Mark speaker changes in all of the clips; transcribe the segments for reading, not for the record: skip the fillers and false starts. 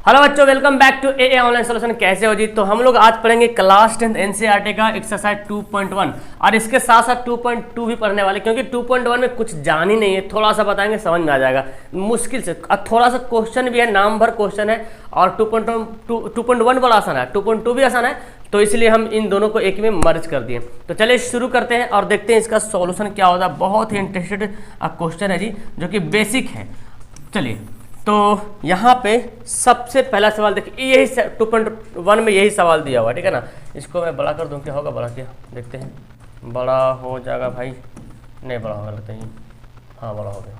Speaker 1: Hello बच्चों, welcome back to a online solution. कैसे हो जी? तो हम लोग आज पढ़ेंगे क्लास 10 एनसीईआरटी का एक्सरसाइज 2.1 और इसके साथ साथ 2.2 भी पढ़ने वाले, क्योंकि 2.1 में कुछ जान ही नहीं है। थोड़ा सा बताएंगे समझ में आ जाएगा मुश्किल से, और थोड़ा सा क्वेश्चन भी है, नाम भर क्वेश्चन है। और 2.1 बड़ा आसान है, 2.2 भी आसान है, तो इसलिए हम इन दोनों को एक में मर्ज कर दिए। तो चलिए शुरू करते हैं और देखते हैं इसका सॉल्यूशन क्या होता है। बहुत ही इंटरेस्टेड क्वेश्चन है जी, जो कि बेसिक है। चलिए, तो यहाँ पे सबसे पहला सवाल देखिए, यही 2.1 में यही सवाल दिया हुआ, ठीक है ना। इसको मैं बड़ा कर दूँ, क्या होगा? बड़ा क्या देखते हैं, बड़ा हो जाएगा भाई, नहीं बड़ा होगा लगता है। हाँ बड़ा हो गया,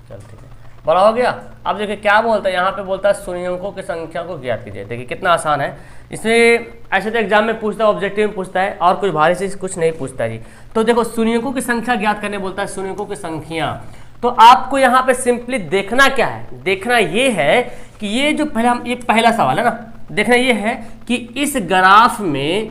Speaker 1: चल ठीक है, बड़ा हो गया। अब देखिए क्या बोलता है, यहाँ पे बोलता है शून्यों की संख्या को ज्ञात कीजिए। देखिए कितना आसान है। इसमें ऐसे तो एग्जाम में पूछता है, ऑब्जेक्टिव में पूछता है, और कुछ भारी से कुछ नहीं पूछता जी। तो देखो शून्यों की संख्या ज्ञात करने बोलता है, शून्यों की संख्या। तो आपको यहाँ पे सिंपली देखना क्या है, देखना ये है कि ये जो पहला सवाल है ना, देखना ये है कि इस ग्राफ में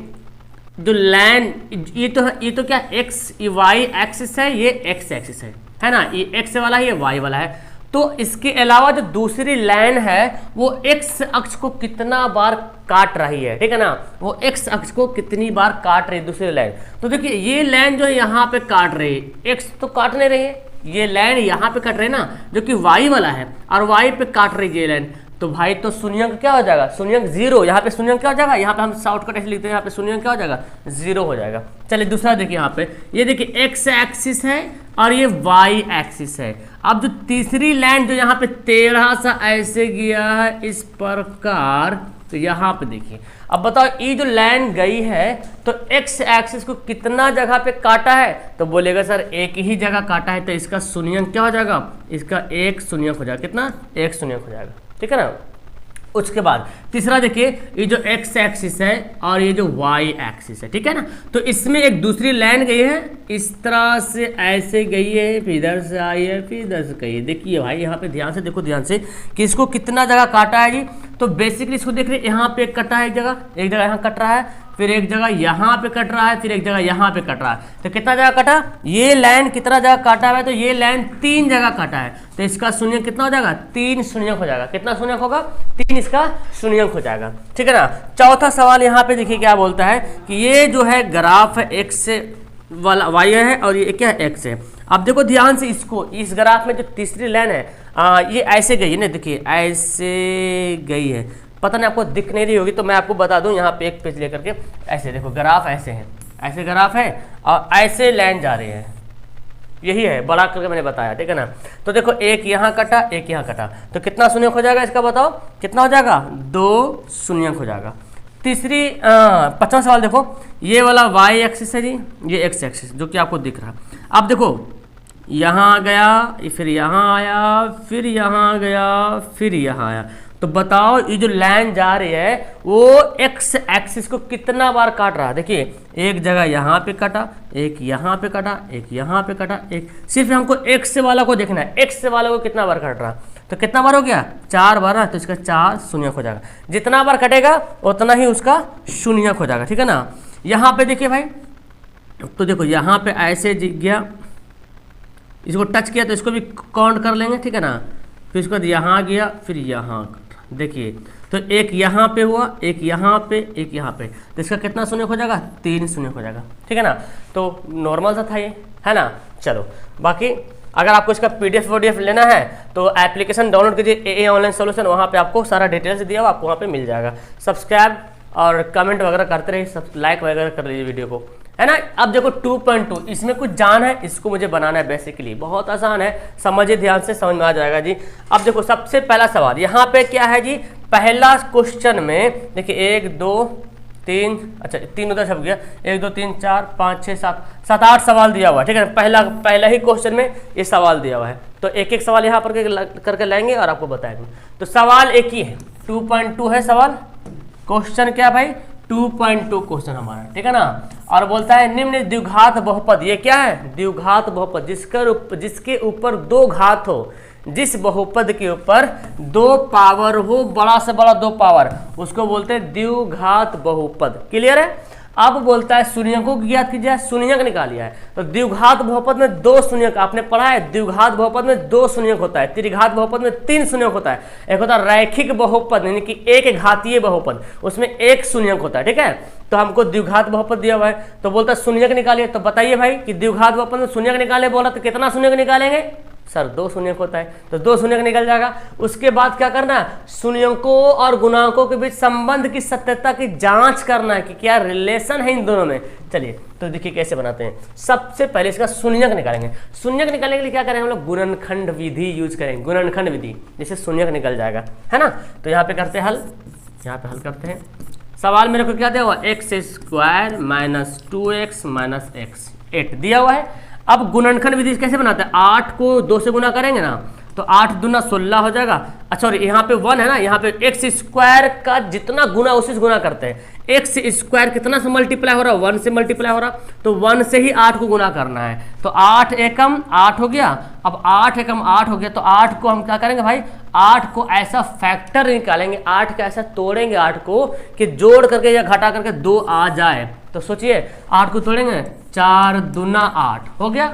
Speaker 1: जो लाइन, ये तो क्या एक्स वाई एक्सिस है, ये एक्स एक्सिस है ना, ये एक्स वाला है, ये वाई वाला है। तो इसके अलावा जो दूसरी लाइन है वो एक्स अक्ष को कितना बार काट रही है, ठीक है ना, वो एक्स अक्ष को कितनी बार काट रही है दूसरी लाइन। तो देखिए ये लाइन जो है यहाँ पे काट रही है, एक्स तो काट नहीं रही है, ये लाइन यहाँ पे कट रही है ना, जो कि वाई वाला है, और वाई पे काट रही है ये लाइन। तो भाई तो शून्यंक क्या हो जाएगा? शून्यंक जीरो। यहाँ पे शून्यंक क्या हो जाएगा? यहाँ पे हम शॉर्टकट ऐसे लिखते हैं, यहाँ पे शून्यंक क्या हो जाएगा? जीरो हो जाएगा। चलिए दूसरा देखिए, यहाँ पे ये देखिए एक्स एक्सिस है और ये वाई एक्सिस है। अब जो तीसरी लाइन जो यहाँ पे 13 सा ऐसे गया है इस प्रकार, तो यहाँ पे देखिए, अब बताओ ये जो लाइन गई है तो एक्स एक्सिस को कितना जगह पे काटा है? तो बोलेगा सर एक ही जगह काटा है, तो इसका शून्यंक क्या हो जाएगा? इसका एक शून्यंक हो जाएगा। कितना? एक शून्यंक हो जाएगा, ठीक है ना। उसके बाद तीसरा देखिए, ये जो एक्स एक्सिस है और ये जो वाई एक्सिस है, ठीक है ना। तो इसमें एक दूसरी लाइन गई है, इस तरह से ऐसे गई है, फिर इधर से आई है, फिर इधर से गई है। देखिए भाई यहाँ पे ध्यान से देखो, ध्यान से कि इसको कितना जगह काटा है जी। तो बेसिकली इसको देख रहे हैं, यहाँ पे एक कटा है, एक जगह यहाँ कट रहा है, फिर एक जगह यहाँ पे कट रहा है, फिर एक जगह यहाँ पे कट रहा है। तो कितना जगह कटा? ये लाइन कितना जगह काटा है? तो ये लाइन 3 जगह काटा है, तो इसका शून्यंक कितना हो जाएगा? 3 शून्यंक हो जाएगा। कितना शून्यंक होगा? 3 इसका शून्यंक हो जाएगा, ठीक है ना। चौथा सवाल यहाँ पे देखिए क्या बोलता है कि ये जो है ग्राफ है, एक्स वाला वाई है और ये क्या है? एक्स है। अब देखो ध्यान से, इसको इस ग्राफ में जो तीसरी लाइन है ये ऐसे गई है ना, देखिए ऐसे गई है, पता नहीं आपको दिख नहीं रही होगी, तो मैं आपको बता दूं, यहाँ पे एक पेज लेकर के ऐसे देखो, ग्राफ ऐसे है, ऐसे ग्राफ है और ऐसे लाइन जा रही है, यही है, बड़ा करके मैंने बताया, ठीक है ना। तो देखो एक यहाँ कटा, एक यहाँ कटा, तो कितना शून्यंक हो जाएगा इसका? बताओ कितना हो जाएगा? 2 शून्यंक हो जाएगा। तीसरी 5वां सवाल देखो, ये वाला वाई एक्सिस है जी, ये एक्स एक्सिस जो कि आपको दिख रहा है। अब देखो यहाँ गया, फिर यहाँ आया, फिर यहाँ गया, फिर यहाँ आया। तो बताओ ये जो लाइन जा रही है वो एक्स एक्सिस को कितना बार काट रहा है? देखिए एक जगह यहाँ पे कटा, एक यहाँ पे कटा, एक यहाँ पे कटा, एक सिर्फ हमको एक्स वाला को देखना है, एक्स वाला को कितना बार कट रहा। तो कितना बार हो गया? 4 बार ना, तो इसका 4 शून्यक हो जाएगा। जितना बार कटेगा उतना ही उसका शून्यक हो जाएगा, ठीक है ना। यहाँ पे देखिए भाई, तो देखो यहाँ पे ऐसे गया, इसको टच किया तो इसको भी काउंट कर लेंगे, ठीक है ना। फिर इसके बाद यहाँ गया, फिर यहाँ, देखिए तो एक यहाँ पे हुआ, एक यहाँ पे, एक यहाँ पे, तो इसका कितना शून्यक हो जाएगा? 3 शून्यक हो जाएगा, ठीक है ना। तो नॉर्मल सा था ये, है ना। चलो बाकी अगर आपको इसका PDF लेना है तो एप्लीकेशन डाउनलोड कीजिए, ए ऑनलाइन सोल्यूशन, वहाँ पे आपको सारा डिटेल्स दिया हुआ, आपको वहाँ पे मिल जाएगा। सब्सक्राइब और कमेंट वगैरह करते रहिए, सब लाइक वगैरह कर लीजिए वीडियो को, है ना। अब देखो 2.2, इसमें कुछ जान है, इसको मुझे बनाना है। बेसिकली बहुत आसान है, समझिए ध्यान से, समझ में आ जाएगा जी। अब देखो सबसे पहला सवाल यहाँ पे क्या है जी, पहला क्वेश्चन में देखिए 1 2 3, अच्छा 3 उधर छप गया, 1 2 3 4 5 6 7 8 सवाल दिया हुआ है, ठीक है। पहला ही क्वेश्चन में ये सवाल दिया हुआ है, तो एक एक सवाल यहाँ पर करके लाएंगे और आपको बताएंगे। तो सवाल एक ही है, 2.2 है सवाल। क्वेश्चन क्या भाई? 2.2 क्वेश्चन हमारा, ठीक है ना। और बोलता है निम्न द्विघात बहुपद, ये क्या है? द्विघात बहुपद, जिसके ऊपर 2 घात हो, जिस बहुपद के ऊपर 2 पावर हो, बड़ा से बड़ा 2 पावर, उसको बोलते हैं द्विघात बहुपद। क्लियर है? अब बोलता है शून्यकों की ज्ञात कीजिए, शून्यक निकालिए है। तो द्विघात बहुपद में दो शून्यक, आपने पढ़ा है द्विघात बहुपद में दो शून्यक होता है, त्रिघात बहुपद में तीन शून्यक होता है। एक होता है रैखिक बहुपद यानी कि एक घातीय बहुपद, उसमें एक शून्यक होता है, ठीक है। तो हमको द्विघात बहुपद दिया हुआ है, तो बोलता है शून्यक निकालिए। तो बताइए भाई कि द्विघात बहुपद में शून्यक निकाले बोला तो कितना शून्यक निकालेंगे सर, दो शून्यक होता है, तो दो शून्यक निकल जाएगा। उसके बाद क्या करना है, शून्यकों और गुणांकों के बीच संबंध की सत्यता की जांच करना है कि क्या रिलेशन है इन दोनों में। चलिए तो देखिए कैसे बनाते हैं। सबसे पहले इसका शून्यक निकालेंगे। शून्यक निकालने के लिए क्या करेंगे हम लोग, गुणनखंड विधि यूज करेंगे, गुणनखंड विधि, जिससे शून्यक निकल जाएगा, है ना। तो यहाँ पे करते हैं हल, यहाँ पे हल करते हैं। सवाल मेरे को क्या दिया हुआ, x square minus 2x minus x 8 दिया हुआ है। अब गुणनखंड विधि कैसे बनाते हैं, 8 को 2 से गुना करेंगे ना, तो 8 दूना 16 हो जाएगा। अच्छा और यहाँ पे 1 है ना, यहाँ पे एक्स स्क्वायर का जितना गुना उसी से गुना करते हैं। एक्स स्क्वायर कितना से मल्टीप्लाई हो रहा है, 1 से मल्टीप्लाई हो रहा, तो 1 से ही 8 को गुना करना है। तो 8 एकम 8 हो गया। अब 8 एकम 8 हो गया, तो 8 को हम क्या करेंगे भाई, 8 को ऐसा फैक्टर निकालेंगे, 8 का ऐसा तोड़ेंगे 8 को कि जोड़ करके या घटा करके 2 आ जाए। तो सोचिए 8 को तोड़ेंगे, 4 दूना 8 हो गया।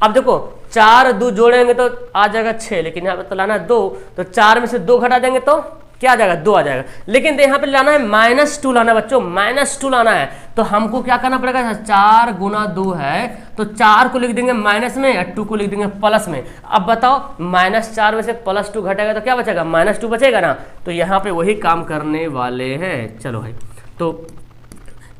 Speaker 1: अब देखो 4 2 जोड़ेंगे तो आ जाएगा 6, लेकिन यहाँ पे तो लाना है 2, तो 4 में से 2 घटा देंगे तो क्या आ जाएगा, 2 आ जाएगा। लेकिन यहाँ पे लाना है -2 लाना है बच्चों, -2 लाना है। तो हमको क्या करना पड़ेगा, 4 गुना 2 है तो 4 को लिख देंगे माइनस में और 2 को लिख देंगे प्लस में। अब बताओ -4 में से +2 घटेगा तो क्या बचेगा, -2 बचेगा ना। तो यहाँ पे वही काम करने वाले हैं। चलो भाई, तो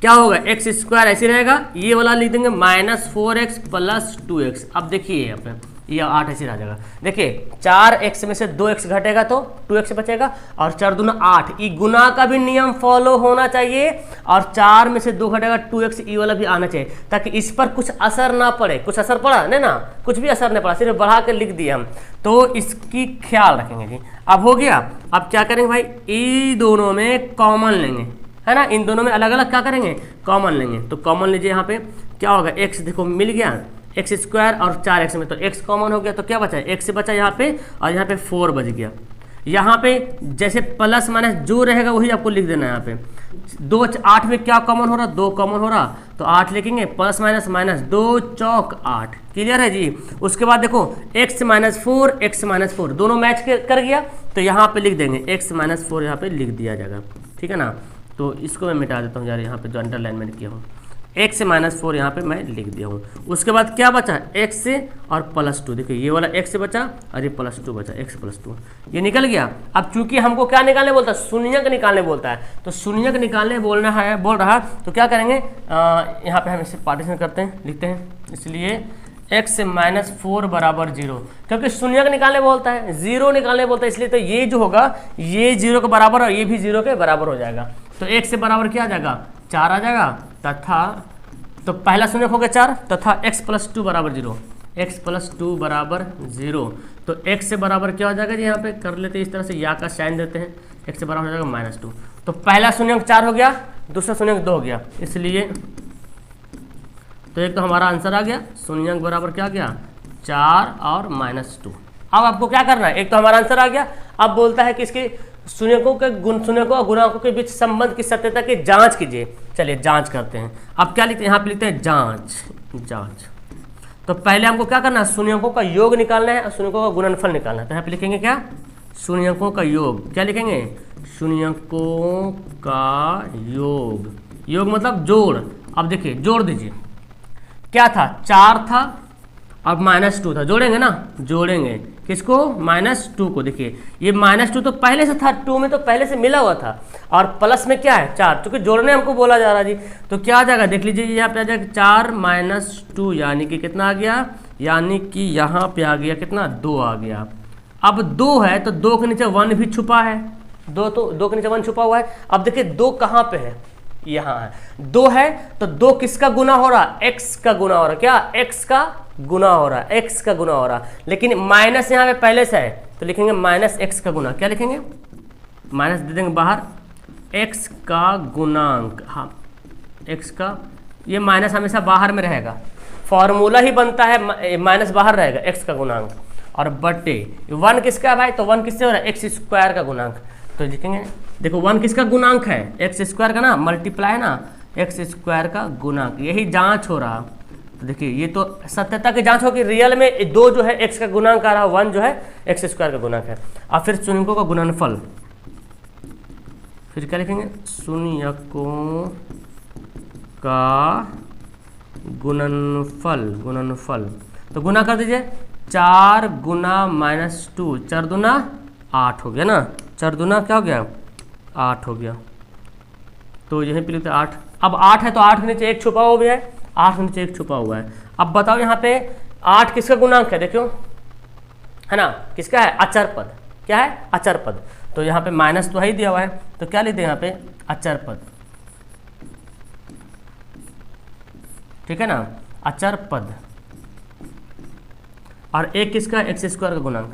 Speaker 1: क्या होगा, एक्स स्क्वायर ऐसे रहेगा, ये वाला लिख देंगे -4x + 2x। अब देखिए यहाँ पे ये 8 ऐसे रह जाएगा। देखिए 4x में से 2x घटेगा तो 2x बचेगा, और 4 दूना 8, ये गुना का भी नियम फॉलो होना चाहिए, और 4 में से 2 घटेगा 2x, ये वाला भी आना चाहिए, ताकि इस पर कुछ असर ना पड़े। कुछ असर पड़ा नहीं ना, कुछ भी असर नहीं पड़ा, सिर्फ बढ़ा के लिख दिए हम, तो इसकी ख्याल रखेंगे जी। अब हो गया। अब क्या करेंगे भाई, ये दोनों में कॉमन लेंगे, है ना, इन दोनों में अलग अलग क्या करेंगे, कॉमन लेंगे। तो कॉमन लीजिए, यहाँ पे क्या होगा, x देखो मिल गया, एक्स स्क्वायर और 4x में, तो x कॉमन हो गया, तो क्या बचा, x से बचा यहाँ पे, और यहाँ पे 4 बच गया। यहाँ पे जैसे प्लस माइनस जो रहेगा वही आपको लिख देना है। यहाँ पे 2 8 में क्या कॉमन हो रहा, 2 कॉमन हो रहा, तो 8 लिखेंगे, प्लस माइनस माइनस 2 चौक 8, क्लियर है जी। उसके बाद देखो x - 4 दोनों मैच कर गया, तो यहाँ पे लिख देंगे x - 4, यहाँ पे लिख दिया जाएगा, ठीक है ना। तो इसको मैं मिटा देता हूँ यार, यहाँ पे जो अंडरलाइनमेंट किया हूँ, x से -4 यहाँ पे मैं लिख दिया हूँ। उसके बाद क्या बचा, x से और +2, देखिए ये वाला x से बचा और ये +2 बचा, x + 2 ये निकल गया। अब चूंकि हमको क्या निकालने बोलता है, शून्यक निकालने बोलता है, तो शून्यक निकालने बोल रहा है, तो क्या करेंगे, यहाँ पे हम इसे पार्टीशन करते हैं, लिखते हैं, इसलिए x से -4 बराबर 0, क्योंकि शून्यक निकालने बोलता है, 0 निकालने बोलता है, इसलिए तो ये जो होगा ये 0 के बराबर और ये भी 0 के बराबर हो जाएगा। तो x से बराबर क्या आ जाएगा, 4 आ जाएगा, तथा तो पहला शून्यक हो गया 4, तथा x + 2 बराबर 0, x + 2 बराबर 0। तो x से बराबर क्या हो जाएगा जी, यहाँ पे कर लेते हैं इस तरह से, या का साइन देते हैं, x से बराबर हो जाएगा -2। तो पहला शून्यक 4 हो गया, दूसरा शून्यक 2 हो गया, इसलिए तो एक तो हमारा आंसर आ गया, शून्यक बराबर क्या आ गया, 4 और -2। अब आपको क्या करना है, एक तो हमारा आंसर आ गया। अब बोलता है कि इसके शून्यकों और गुणांकों के बीच संबंध की सत्यता की जांच कीजिए। चलिए जांच करते हैं। अब क्या लिखते हैं, यहाँ पे लिखते हैं जांच। तो पहले हमको क्या करना है, शून्यकों का योग निकालना है और शून्यकों का गुणनफल निकालना है। तो यहाँ पे लिखेंगे क्या, शून्यकों का योग, क्या लिखेंगे, शून्यकों का योग मतलब जोड़। अब देखिए जोड़ दीजिए, क्या था, 4 था अब -2 था, जोड़ेंगे ना, जोड़ेंगे किसको, -2 को। देखिए ये -2 तो पहले से था, 2 में तो पहले से मिला हुआ था, और प्लस में क्या है 4, क्योंकि जोड़ने हमको बोला जा रहा जी। तो क्या आ जाएगा, देख लीजिए यहाँ पे आ जाएगा 4 - 2, यानी कि कितना आ गया, यानी कि यहाँ पे आ गया कितना, 2 आ गया। अब 2 है तो 2 के नीचे 1 भी छुपा है, 2 के नीचे 1 छुपा हुआ है। अब देखिए 2 कहाँ पे है, यहाँ है, 2 है तो 2 किसका गुना हो रहा, x का गुना हो रहा, क्या x का गुना हो रहा है, x का गुना हो रहा। लेकिन माइनस यहाँ पे पहले से है, तो लिखेंगे -x का गुना, क्या लिखेंगे, माइनस दे देंगे बाहर, x का गुणांक, हाँ x का, ये माइनस हमेशा बाहर में रहेगा, फॉर्मूला ही बनता है माइनस बाहर रहेगा, x का गुणांक, और बटे 1 किसका है भाई, तो 1 किससे हो रहा है, x स्क्वायर का गुणांक। तो लिखेंगे, देखो 1 किसका गुणांक है, x स्क्वायर का ना, मल्टीप्लाई है ना, एक्स स्क्वायर का गुणांक, यही जांच हो रहा। तो देखिए ये तो सत्यता की जांच होगी, रियल में 2 जो है एक्स का गुणांक आ रहा, 1 जो है एक्स स्क्वायर का गुणांक है। अब फिर शून्यकों का गुणनफल, फिर क्या लिखेंगे, शून्यकों का गुणनफल। तो गुना कर दीजिए, 4 गुना -2, 4 दूना 8 हो गया ना, 4 दूना क्या हो गया 8 हो गया। तो यहीं पे लिखते 8। अब 8 है तो 8 के नीचे 1 छुपा हुआ भी है, 8 के नीचे 1 छुपा हुआ है। अब बताओ यहाँ पे 8 किसका गुणांक है, देखो है ना, किसका है, अचर पद। क्या है, अचर पद। तो यहाँ पे माइनस तो ही दिया हुआ है, तो क्या लिखते हैं यहाँ पे, अचर पद। ठीक है ना, अचर पद। और एक किसका, एक्स स्क्वायर का गुणांक।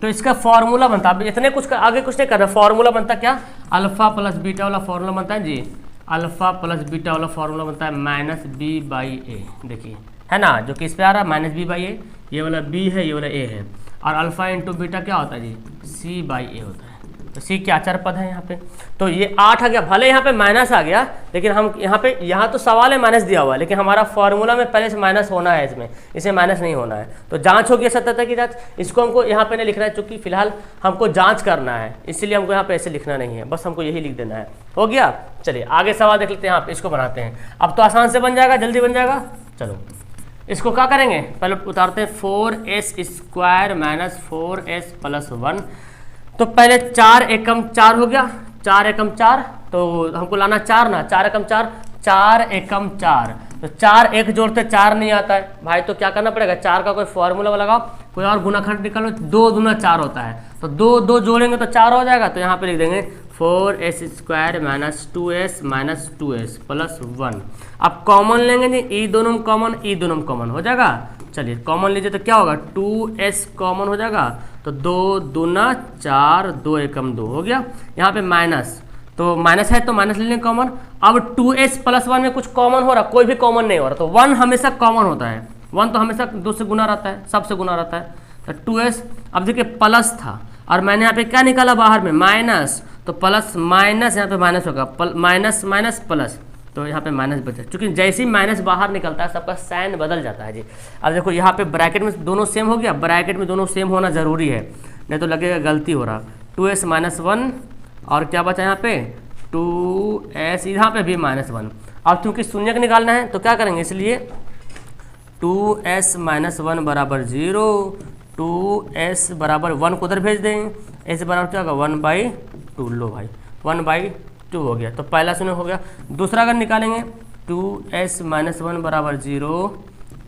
Speaker 1: तो इसका फॉर्मूला बनता, अब इतने कुछ आगे कुछ नहीं करना, फॉर्मूला बनता क्या, अल्फा प्लस बीटा वाला फॉर्मूला बनता है जी, अल्फा प्लस बीटा वाला फॉर्मूला बनता है -b/a। देखिए है ना, जो कि इस पे आ रहा है -b/a, ये वाला b है, ये वाला a है, और अल्फा इंटू बीटा क्या होता है जी, c/a होता है। तो c क्या अचर पद है यहाँ पे। तो ये 8 आ गया, भले यहाँ पे माइनस आ गया, लेकिन हम यहाँ तो सवाल है माइनस दिया हुआ है, लेकिन हमारा फॉर्मूला में पहले से माइनस होना है, इसमें माइनस नहीं होना है। तो जांच हो गया सत्यता की जांच, इसको हमको यहाँ पे नहीं लिखना है, चूंकि फिलहाल हमको जांच करना है, इसलिए हमको यहाँ पे ऐसे लिखना नहीं है, बस हमको यही लिख देना है। हो गया, चलिए आगे सवाल देख लेते हैं। यहाँ पे इसको बनाते हैं, अब तो आसान से बन जाएगा, जल्दी बन जाएगा। चलो इसको क्या करेंगे, पहले उतारते हैं 4s² - 4s + 1। तो पहले 4 एकम 4 हो गया, 4 एकम 4, तो हमको लाना 4 ना, 4 एकम 4, 4 एकम 4। तो 4 एक जोड़ते 4 नहीं आता है भाई, तो क्या करना पड़ेगा, 4 का कोई फॉर्मूला लगाओ, कोई और गुणाखंड निकालो, 2 दूना 4 होता है, तो 2 2 जोड़ेंगे तो 4 हो जाएगा। तो यहाँ पे लिख देंगे 4s² - 2s - 2s + 1। अब कॉमन लेंगे जी, ई दोनों में कॉमन, ई दोनों में कॉमन हो जाएगा। चलिए कॉमन लीजिए तो क्या होगा, 2s कॉमन हो जाएगा, तो 2 दूना 4, 2 एकम 2 हो गया। यहाँ पे माइनस, तो माइनस है तो माइनस ले लेंगे कॉमन। अब 2s + 1 में कुछ कॉमन हो रहा, कोई भी कॉमन नहीं हो रहा, तो 1 हमेशा कॉमन होता है, 1 तो हमेशा 2 से गुना रहता है, सबसे गुना रहता है। तो 2s, अब देखिए प्लस था और मैंने यहाँ पे क्या निकाला बाहर में, माइनस, तो प्लस माइनस यहाँ पे माइनस होगा, माइनस माइनस प्लस, तो यहाँ पे माइनस बचा, क्योंकि जैसे ही माइनस बाहर निकलता है सबका साइन बदल जाता है जी। अब देखो यहाँ पे ब्रैकेट में दोनों सेम हो गया, ब्रैकेट में दोनों सेम होना जरूरी है, नहीं तो लगेगा गलती हो रहा। 2s - 1 और क्या बचा यहाँ पे 2s, यहाँ पे भी -1। अब क्योंकि शून्य का निकालना है तो क्या करेंगे, इसलिए 2s - 1 बराबर 0, 2s बराबर 1 को उधर भेज देंगे, s बराबर क्या होगा 1/2। लो भाई 1/2 हो गया, तो पहला शून्य हो गया। दूसरा अगर निकालेंगे 2s - 1 बराबर 0,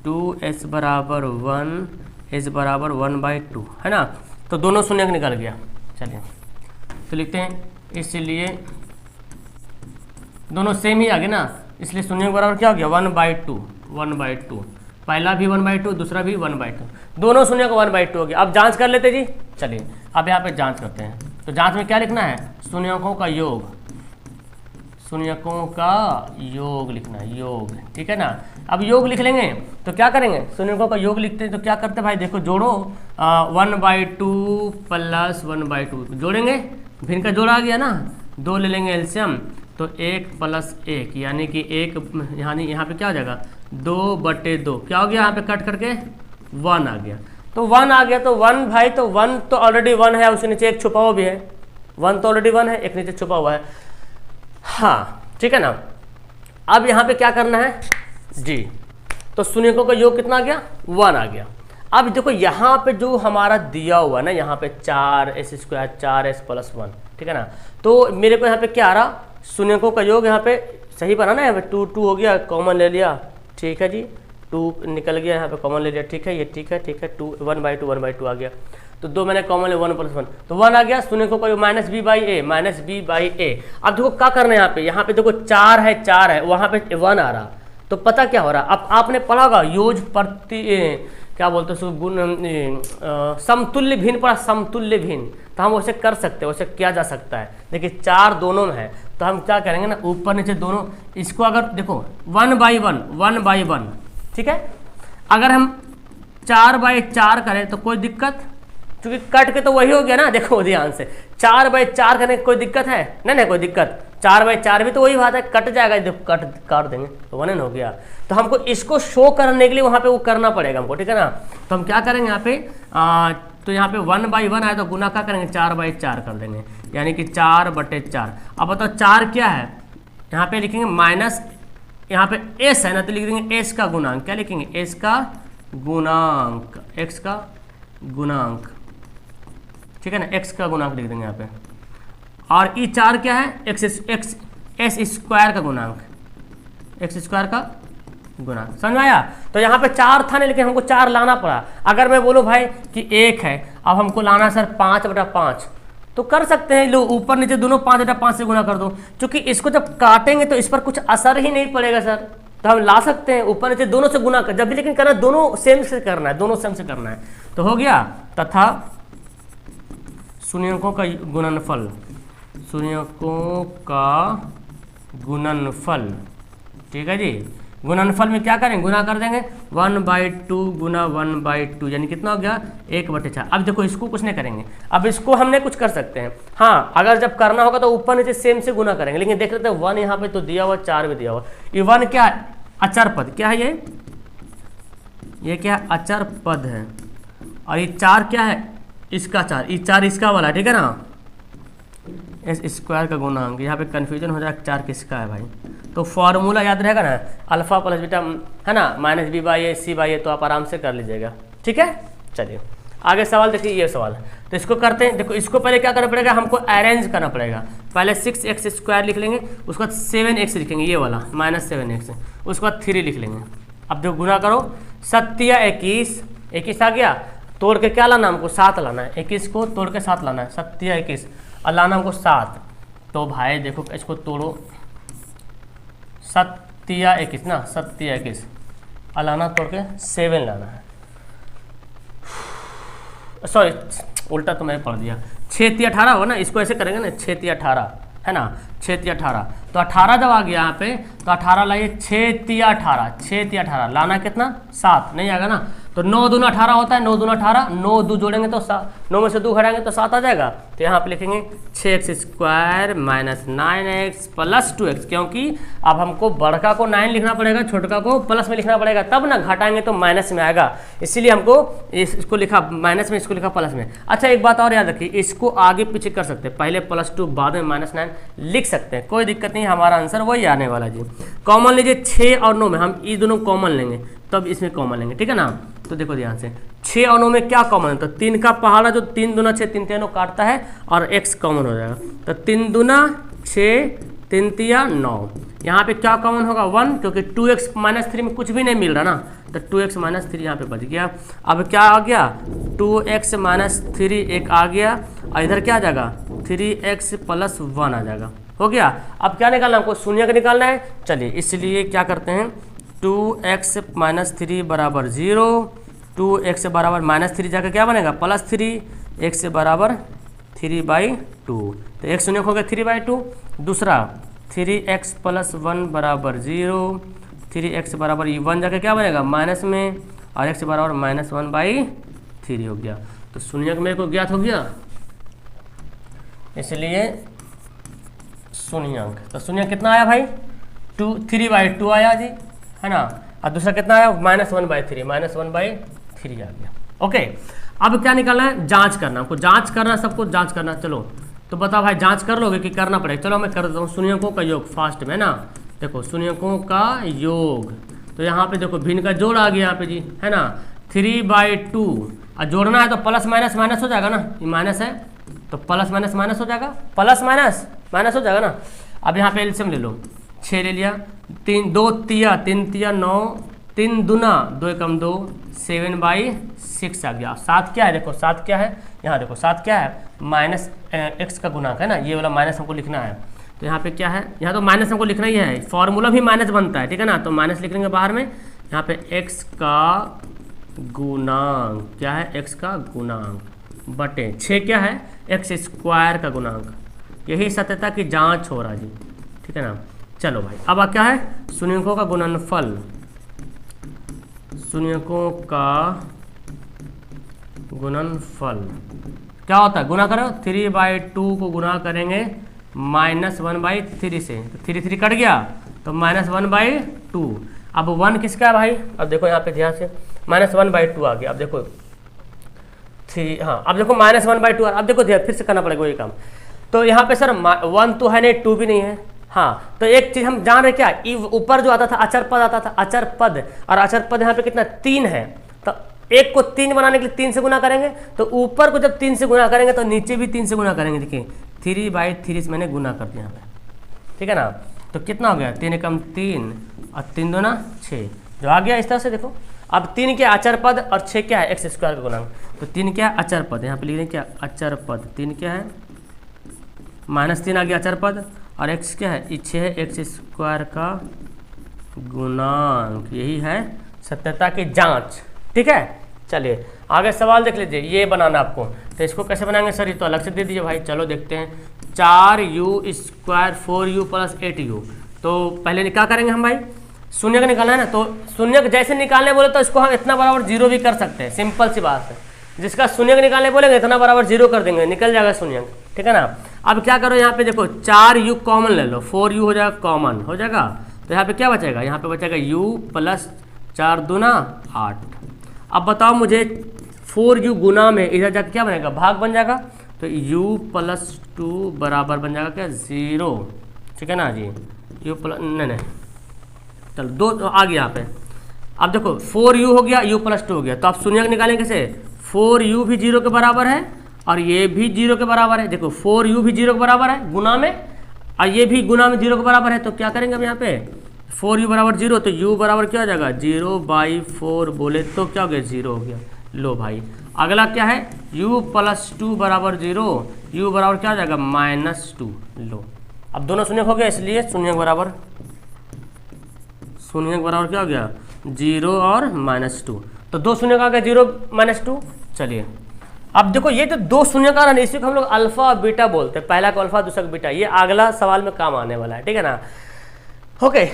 Speaker 1: 2s बराबर 1, s बराबर 1/2 है ना, तो दोनों शून्य का निकल गया। चलिए तो लिखते हैं, इसलिए दोनों सेम ही आ गए ना, इसलिए शून्य के बराबर क्या हो गया 1/2। पहला भी 1/2, दूसरा भी 1/2, दोनों शून्य का 1/2 हो गया। अब जांच कर लेते जी, चलिए अब यहाँ पे जांच करते हैं। तो जांच में क्या लिखना है, शून्यकों का योग, शून्यकों का योग लिखना है, योग, ठीक है ना। अब योग लिख लेंगे तो क्या करेंगे, शून्यकों का योग लिखते हैं तो क्या करते हैं भाई, देखो जोड़ो 1/2 + 1/2 जोड़ेंगे, भिन्न का जोड़ा आ गया ना, 2 ले लेंगे एलसीएम, तो 1 + 1 यानी कि 1, यहाँ पे क्या हो जाएगा 2/2, क्या हो गया यहाँ पे कट करके 1 आ गया। तो 1 आ गया, तो 1 भाई, तो 1 तो ऑलरेडी 1 है, उसके नीचे एक छुपा हुआ भी है, 1 तो ऑलरेडी 1 है, एक नीचे छुपा हुआ है, हाँ ठीक है ना। अब यहाँ पे क्या करना है जी, तो शून्यकों का योग कितना आ गया 1 आ गया। अब देखो यहाँ पे जो हमारा दिया हुआ ना, यहाँ पे 4s² 4s + 1, ठीक है ना, तो मेरे को यहाँ पे क्या आ रहा, शून्यकों का योग यहाँ पे सही बना ना, यहाँ पे 2 2 हो गया, कॉमन ले लिया, ठीक है जी, 2 निकल गया, यहाँ पे कॉमन ले लिया, ठीक है, ये ठीक है, 2 1/2 आ गया, तो 2 मैंने कॉमन ले 1 + 1, तो 1 आ गया। शून्यकों का योग -b/a। अब देखो क्या करना है, यहाँ पे देखो 4 है, वहाँ पे 1 आ रहा, तो पता क्या हो रहा, अब आपने पढ़ा होगा योज प्रति क्या बोलते हैं गुण, समतुल्य भिन्न पढ़ा, समतुल्य भिन्न, तो हम वैसे कर सकते हैं, वैसे किया जा सकता है। देखिए 4 दोनों में है, तो हम क्या करेंगे ना, ऊपर नीचे दोनों, इसको अगर देखो 1/1, ठीक है, अगर हम 4/4 करें तो कोई दिक्कत क्योंकि कट के तो वही हो गया ना, देखो ध्यान से 4/4 करने की कोई दिक्कत है? नहीं कोई दिक्कत, 4/4 भी तो वही बात है, कट जाएगा, देखो कट काट देंगे तो 1n हो गया। तो हमको इसको शो करने के लिए वहाँ पे वो करना पड़ेगा हमको, ठीक है ना। तो हम क्या करेंगे यहाँ पे, तो यहाँ पे 1/1 आए तो गुना क्या करेंगे, 4/4 कर देंगे, यानी कि 4/4। अब बताओ 4 क्या है, यहाँ पे लिखेंगे माइनस, यहाँ पे s है ना, तो लिख देंगे s का गुणांक, क्या लिखेंगे, s का गुणांक, x का गुणांक, ठीक है ना, x का गुणांक लिख देंगे यहाँ पे। और ई 4 क्या है, एस स्क्वायर का गुणांक, एक्स स्क्वायर का गुणांक, समझ में आया। तो यहाँ पे 4 था ना, लेकिन हमको 4 लाना पड़ा। अगर मैं बोलूँ भाई कि 1 है, अब हमको लाना सर 5/5, तो कर सकते हैं, लो ऊपर नीचे दोनों 5/5 से गुना कर दो, क्योंकि इसको जब काटेंगे तो इस पर कुछ असर ही नहीं पड़ेगा सर, तो हम ला सकते हैं ऊपर नीचे दोनों से गुना कर, जब भी लेकिन करना दोनों सेम से करना है, दोनों सेम से करना है। तो हो गया, तथा शून्यकों का गुणनफल, शून्यकों का गुणनफल, ठीक है जी। गुणनफल में क्या करेंगे, गुना कर देंगे, 1/2 गुना 1/2, यानी कितना हो गया, 1/4। अब देखो इसको कुछ नहीं करेंगे, अब इसको हमने कुछ कर सकते हैं, हाँ अगर जब करना होगा तो ऊपर नीचे सेम से गुना करेंगे, लेकिन देख लेते हैं 1 यहाँ पे तो दिया हुआ, 4 भी दिया हुआ। ये 1 क्या है, अचर पद, क्या है ये क्या है, अचर पद है। और ये 4 क्या है, इसका 4, ये 4 इसका वाला, ठीक है ना, एस स्क्वायर का गुणांक। यहाँ पे कन्फ्यूजन हो जाएगा 4 किसका है भाई, तो फॉर्मूला याद रहेगा ना, अल्फा प्लस बीटा है ना, -b/a c/a, तो आप आराम से कर लीजिएगा, ठीक है। चलिए आगे सवाल देखिए, ये सवाल तो इसको करते हैं। देखो इसको पहले क्या करना पड़ेगा, हमको अरेंज करना पड़ेगा। पहले 6x² लिख लेंगे, उसके बाद 7x लिखेंगे, ये वाला -7x, उसके बाद 3 लिख लेंगे। अब देखो गुना करो, 7 या 21 आ गया, तोड़ के क्या लाना हमको, 7 लाना है, 21 को तोड़ के 7 लाना है, 7 या 21 और लाना हमको 7। तो भाई देखो इसको तोड़ो, 7 या 21 ना, 7 या 21 और लाना तोड़ के 7 लाना है, सॉरी उल्टा तो मैंने पढ़ दिया, 6 या 18 हो ना, इसको ऐसे करेंगे ना, 6 या 18 है ना, 6 या 18, तो 18 जब आ गया यहाँ पे, तो 18 लाइए, 6 या 18 लाना कितना, 7 नहीं आएगा ना, तो 9 दूना 18 होता है, 9 दूना 18, 9 2 जोड़ेंगे तो 9 में से 2 घटाएंगे तो 7 आ जाएगा। तो यहाँ पे लिखेंगे 6x² - 9x + 2x, क्योंकि अब हमको बड़का को 9 लिखना पड़ेगा, छोटका को प्लस में लिखना पड़ेगा, तब ना घटाएंगे तो माइनस में आएगा, इसीलिए हमको इसको लिखा माइनस में, इसको लिखा प्लस में। अच्छा एक बात और याद रखिए, इसको आगे पीछे कर सकते हैं, पहले +2 बाद में -9 लिख सकते हैं, कोई दिक्कत नहीं, हमारा आंसर वही आने वाला जी। कॉमन लीजिए 6 और 9 में, हम ये दोनों कॉमन लेंगे तब इसमें कॉमन लेंगे, ठीक है ना। तो देखो ध्यान से, 6 और 9 में क्या कॉमन है, तो 3 का पहाड़ा जो 3 दूना 6, 3 3 काटता है और x कॉमन हो जाएगा, तो 3 दूना 6, 3 3 9, यहाँ पे क्या कॉमन होगा, 1, क्योंकि 2x - 3 में कुछ भी नहीं मिल रहा ना, तो 2x - 3 यहाँ पे बच गया। अब क्या आ गया, 2x - 3 एक आ गया, और इधर क्या आ जाएगा, 3x + 1 आ जाएगा, हो गया। अब क्या निकालना है हमको, शून्य का निकालना है, चलिए इसलिए क्या करते हैं, 2x - 3 = 0, 2x बराबर -3 जाकर क्या बनेगा, +3, x बराबर 3/2, तो x शून्य हो गया 3/2। दूसरा 3x + 1 = 0, 3x बराबर 1 जाकर क्या बनेगा, माइनस में, और x बराबर -1/3 हो गया। तो शून्य मेरे को ज्ञात हो गया, इसलिए शून्यंक, तो शून्य कितना आया भाई, 3/2 आया जी, है ना। और दूसरा कितना आया, -1/3 आ गया। ओके, अब क्या निकालना है, जांच करना, हमको जांच करना, सबको जांच करना। चलो तो बताओ भाई, जांच कर लोगे कि करना पड़ेगा, चलो मैं कर देता हूँ। शून्यकों का योग फास्ट में ना, देखो शून्यकों का योग, तो यहाँ पे देखो भिन्न का जोड़ आ गया यहाँ पे जी, है ना, 3/2, और जोड़ना है तो प्लस माइनस माइनस हो जाएगा ना, ये माइनस है तो प्लस माइनस माइनस हो जाएगा, प्लस माइनस माइनस हो जाएगा ना। अब यहाँ पे एलसीएम ले लो, 6 ले लिया, 3 2 3 3 9, 3 दूना 2 एकम 2, 7/6 आ गया। 7 क्या है, देखो 7 क्या है, यहाँ देखो 7 क्या है, -x का गुणांक है ना, ये वाला माइनस हमको लिखना है। तो यहाँ पे क्या है, यहाँ तो माइनस हमको लिखना ही है, फॉर्मूला भी माइनस बनता है, ठीक है ना, तो माइनस लिख लेंगे बाहर में। यहाँ पे x का गुणांक क्या है, x का गुणांक बटे 6 क्या है, x² का गुणांक, यही सत्यता की जांच हो रहा जी, ठीक है ना। चलो भाई, अब क्या है, शून्यकों का गुणनफल, शून्यकों का गुणनफल क्या होता है, गुना करो 3/2 को गुना करेंगे -1/3 से, तो 3 कट गया तो -1/2। अब 1 किसका है भाई, अब देखो यहाँ पे ध्यान से -1/2 आ गया। अब देखो 3, हाँ अब देखो -1/2, अब देखो ध्यान फिर से करना पड़ेगा वही काम। तो यहाँ पे सर 1 तो है नहीं, 2 भी नहीं है। हाँ तो एक चीज हम जान रहे क्या, ऊपर जो आता था अचर पद आता था, अचर पद, और अचर पद यहाँ पे कितना 3 है, तो एक को 3 बनाने के लिए 3 से गुना करेंगे, तो ऊपर को जब 3 से गुना करेंगे तो नीचे भी 3 से गुना करेंगे। देखिए 3/3 से मैंने गुना कर दिया यहाँ पे, ठीक है ना। तो कितना हो गया, 3 एकम 3 और 3 दूना 6, जो आ गया इस तरह से। देखो अब 3 क्या अचर पद और 6 क्या है एक्स स्क्वायर का गुणांक, तो 3 क्या है अचर पद, यहाँ पे लिख रहे क्या अचर पद, 3 क्या है -3 आ गया अचर पद, और x क्या है 6 है एक्स स्क्वायर का गुणांक। यही है सत्यता की जांच, ठीक है। चलिए आगे सवाल देख लीजिए, ये बनाना आपको, तो इसको कैसे बनाएंगे सर, ये तो अलग से दे दीजिए भाई। चलो देखते हैं, 4u² 4u + 8u। तो पहले क्या करेंगे हम भाई, शून्य का निकालना है ना, तो शून्य जैसे निकालने बोले तो इसको हम इतना बराबर 0 भी कर सकते हैं, सिंपल सी बात है। जिसका शून्य का निकालने बोलेंगे इतना बराबर 0 कर देंगे, निकल जाएगा शून्य, ठीक है ना। अब क्या करो, यहाँ पे देखो 4u कॉमन ले लो, 4u हो जाएगा कॉमन हो जाएगा, तो यहाँ पे क्या बचेगा, यहाँ पे बचेगा u + 4 दूना 8। अब बताओ मुझे 4u गुना में इधर जाकर क्या बनेगा, भाग बन जाएगा, तो u + 2 बराबर बन जाएगा क्या 0, ठीक है ना जी। u प्लस नहीं चलो 2 आ गया यहाँ पे। अब देखो 4u हो गया, u + 2 हो गया, तो आप शून्य निकालेंगे कैसे, 4u भी 0 के बराबर है और ये भी 0 के बराबर है। देखो 4u भी 0 के बराबर है गुना में, और ये भी गुना में 0 के बराबर है, तो क्या करेंगे अब यहाँ पे 4u बराबर 0, तो u बराबर क्या हो जाएगा 0/4 बोले तो क्या हो गया 0 हो गया। लो भाई अगला क्या है, u + 2 बराबर 0, u बराबर क्या हो जाएगा -2। लो अब दोनों शून्य हो गया, इसलिए शून्य के बराबर क्या हो गया 0 और -2, तो 2 शून्य का आ गया 0 -2। चलिए अब देखो ये तो 2 शून्य का इसी को हम लोग अल्फा और बीटा बोलते हैं, पहला को अल्फा दूसरा को बीटा, ये अगला सवाल में काम आने वाला है, ठीक है ना। ओके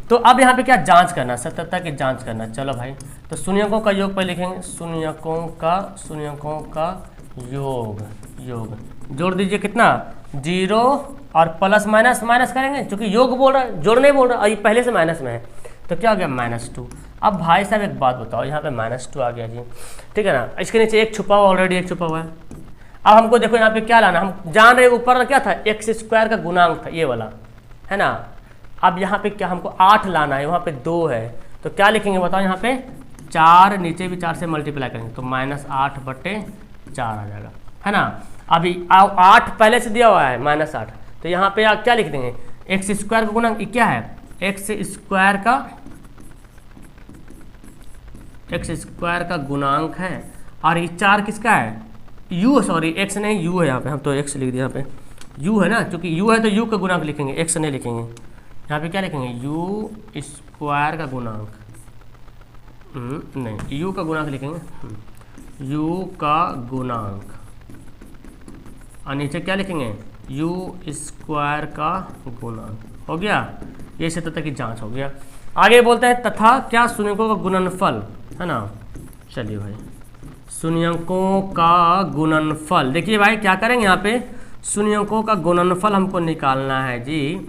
Speaker 1: तो अब यहाँ पे क्या जांच करना, सत्यता की जांच करना। चलो भाई तो शून्यकों का योग पे लिखेंगे, शून्यकों का योग जोड़ दीजिए, कितना 0 और प्लस माइनस करेंगे, क्योंकि योग बोल रहा है जोड़ नहीं बोल रहा, और ये पहले से माइनस में है, तो क्या हो गया -2। अब भाई साहब एक बात बताओ, यहाँ पे -2 आ गया जी, ठीक है ना। इसके नीचे एक छुपा हुआ, ऑलरेडी एक छुपा हुआ है। अब हमको देखो यहाँ पे क्या लाना, हम जान रहे ऊपर क्या था x² का गुणांक था ये वाला, है ना। अब यहाँ पे क्या हमको 8 लाना है, वहाँ पे 2 है, तो क्या लिखेंगे बताओ, यहाँ पे 4 नीचे भी 4 से मल्टीप्लाई करेंगे तो -8/4 आ जाएगा, है ना। अभी 8 पहले से दिया हुआ है -8, तो यहाँ पे आप क्या लिख देंगे x² का गुणांक क्या है, x² का गुणांक है, और ये 4 किसका है u, सॉरी x नहीं u है, यहाँ पे हम तो x लिख दिया, यहाँ पे u है ना, क्योंकि u है तो u का गुणांक लिखेंगे, x नहीं लिखेंगे। यहाँ पे क्या लिखेंगे u² का गुणांक, नहीं u का गुणांक लिखेंगे, u का गुणांक, और नीचे क्या लिखेंगे u² का गुणांक। हो गया, ये सत्यता की जांच हो गया। आगे बोलते हैं तथा क्या शून्यकों का गुणनफल, है ना। चलिए भाई शून्यकों का गुणनफल, देखिए भाई क्या करेंगे, यहाँ पे शून्यकों का गुणनफल हमको निकालना है जी।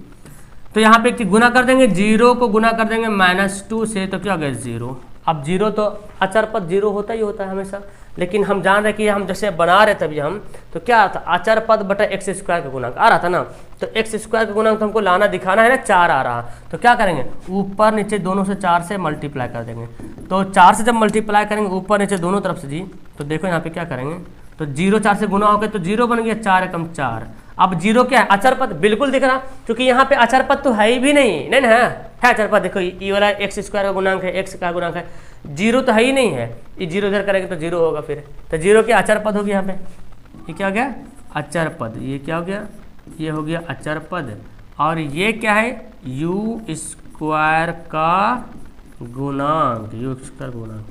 Speaker 1: तो यहाँ पे गुना कर देंगे, 0 को गुना कर देंगे -2 से, तो क्या हो गया 0। अब 0 तो अचर पद 0 होता ही होता है हमेशा, लेकिन हम जान रहे कि हम जैसे बना रहे तभी हम, तो क्या आता अचर पद बटा x² का गुणांक आ रहा था ना, तो x² का गुणांक तो हमको लाना दिखाना है ना, 4 आ रहा, तो क्या करेंगे ऊपर नीचे दोनों से 4 से मल्टीप्लाई कर देंगे। तो 4 से जब मल्टीप्लाई करेंगे ऊपर नीचे दोनों तरफ से जी, तो देखो यहाँ पे क्या करेंगे, तो 0 4 से गुना हो गया तो 0 बन गया, 4 एकम 4। अब 0 क्या है अचर पद, बिल्कुल दिख रहा, क्योंकि यहाँ पे अचर पद तो है ही भी नहीं, नहीं ना है अचर पद। देखो ये वाला x² का गुणांक है, x का गुणांक है, 0 तो है ही नहीं है, ये 0 इधर करेंगे तो 0 होगा फिर, तो 0 क्या अचर पद हो गया। यहाँ पे ये क्या हो गया अचर पद, ये क्या हो गया, ये हो गया अचर पद, और ये क्या है u² का गुणांक, u² गुणांक,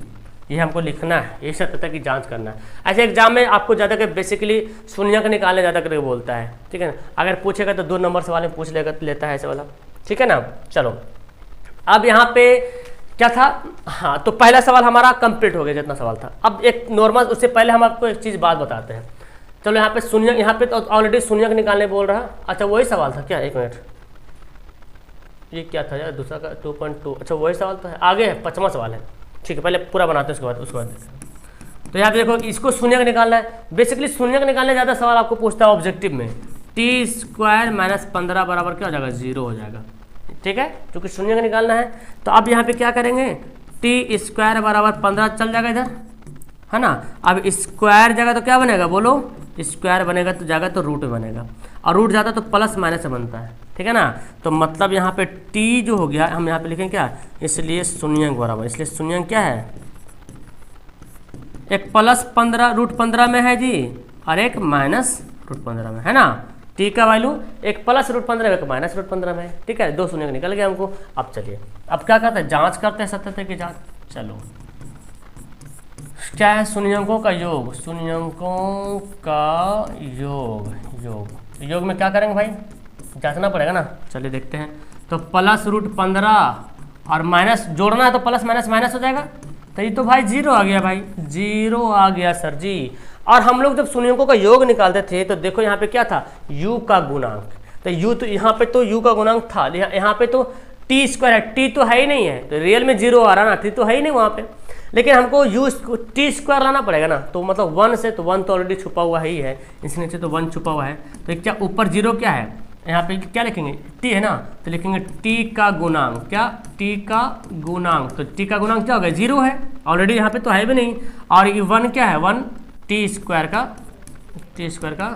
Speaker 1: ये हमको लिखना है, ये सत्यता की जांच करना है। ऐसे एग्जाम में आपको ज़्यादा कर बेसिकली शून्य का निकालने ज़्यादा करके बोलता है, ठीक है ना। अगर पूछेगा तो 2 नंबर सवाल में पूछ लेता है ऐसे वाला, ठीक है ना। चलो अब यहाँ पे क्या था? हाँ, तो पहला सवाल हमारा कंप्लीट हो गया जितना सवाल था। अब एक नॉर्मल, उससे पहले हम आपको एक चीज़ बात बताते हैं। चलो यहाँ पे शून्यक, यहाँ पे तो ऑलरेडी शून्यक निकालने बोल रहा। अच्छा वही सवाल था क्या? एक मिनट, ये क्या था यार दूसरा का 2.2? अच्छा वही सवाल तो है, आगे है 5वां सवाल है। ठीक है, पहले पूरा बनाते हैं उसके बाद तो यहाँ पे देखो इसको शून्यक निकालना है। बेसिकली शून्यक निकालने ज़्यादा सवाल आपको पूछता है ऑब्जेक्टिव में। टी स्क्वायर माइनस 15 बराबर क्या हो जाएगा? 0 हो जाएगा। ठीक है, क्योंकि शून्यक निकालना है। तो अब यहाँ पे क्या करेंगे? टी स्क्वायर बराबर 15 चल जाएगा इधर, है ना। अब स्क्वायर जाएगा तो क्या बनेगा बोलो? स्क्वायर बनेगा तो जाएगा तो रूट बनेगा, और रूट जाता तो प्लस माइनस से बनता है। ठीक है ना। तो मतलब यहाँ पे टी जो हो गया, हम यहाँ पे लिखेंगे क्या? इसलिए शून्यक बराबर, इसलिए शून्यक क्या है? एक प्लस 15 रूट 15 में है जी, और एक माइनस रूट 15 में, है ना। टी का वैल्यू एक प्लस रूट 15 में, एक माइनस रूट 15 में है। ठीक है, 2 शून्यक निकल गया हमको। अब चलिए अब क्या करते हैं? जांच करते हैं सत्यता की जांच। चलो क्या है? शून्यकों का योग, शून्यकों का योग में क्या करेंगे भाई? जांचना पड़ेगा ना। चलिए देखते हैं। तो प्लस रूट 15 और माइनस जोड़ना है तो प्लस माइनस माइनस हो जाएगा। तो ये तो भाई 0 आ गया भाई, 0 आ गया सर जी। और हम लोग जब शून्यकों का योग निकालते थे तो देखो यहाँ पे क्या था? u का गुणांक। तो u तो यहाँ पे तो u का गुणांक था, यहाँ पे तो टी स्क्वायर है, टी तो है ही नहीं है, तो रियल में 0 आ रहा ना, टी तो है ही नहीं वहाँ पे। लेकिन हमको टी स्क्वायर लाना पड़ेगा ना, तो मतलब 1 से, तो 1 तो ऑलरेडी छुपा हुआ ही है, इस नीचे तो 1 छुपा हुआ है। तो क्या ऊपर 0 क्या है? यहाँ पे क्या लिखेंगे? टी है ना, तो लिखेंगे टी का गुणांक। क्या? टी का गुणांक। तो टी का गुणांक क्या हो गया? 0 है, ऑलरेडी यहाँ पे तो है भी नहीं। और ये 1 क्या है? 1 टी स्क्वायर का